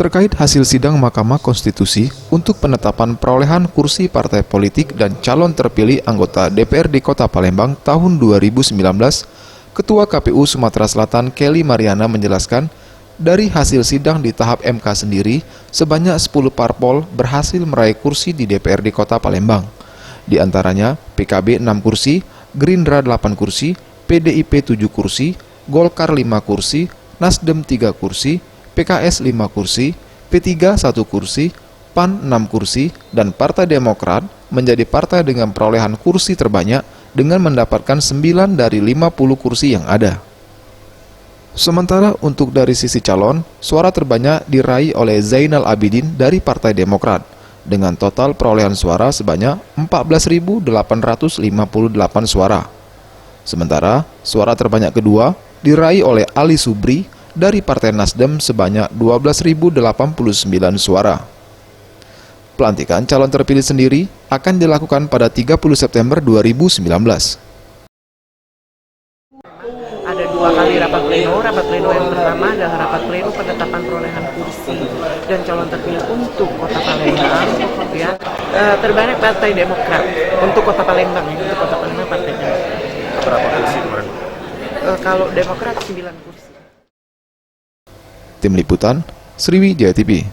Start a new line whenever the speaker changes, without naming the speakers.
terkait hasil sidang Mahkamah Konstitusi untuk penetapan perolehan kursi partai politik dan calon terpilih anggota DPRD Kota Palembang tahun 2019, Ketua KPU Sumatera Selatan Kelly Mariana menjelaskan, dari hasil sidang di tahap MK sendiri, sebanyak 10 parpol berhasil meraih kursi di DPRD Kota Palembang. Di antaranya PKB 6 kursi, Gerindra 8 kursi, PDIP 7 kursi, Golkar 5 kursi, Nasdem 3 kursi, PKS 5 kursi, P3 1 kursi, PAN 6 kursi, dan Partai Demokrat menjadi partai dengan perolehan kursi terbanyak dengan mendapatkan 9 dari 50 kursi yang ada. Sementara untuk dari sisi calon, suara terbanyak diraih oleh Zainal Abidin dari Partai Demokrat dengan total perolehan suara sebanyak 14.858 suara. Sementara suara terbanyak kedua diraih oleh Ali Subri dari Partai Nasdem sebanyak 12.089 suara. Pelantikan calon terpilih sendiri akan dilakukan pada 30 September 2019.
Ada 2 kali rapat pleno yang pertama adalah rapat pleno penetapan perolehan kursi dan calon terpilih untuk Kota Palembang, ya. Terbanyak Partai Demokrat untuk Kota Palembang, Partai Demokrat.
Berapa kursi kemarin?
Kalau Demokrat 9 kursi.
Tim Liputan, Sriwijaya TV.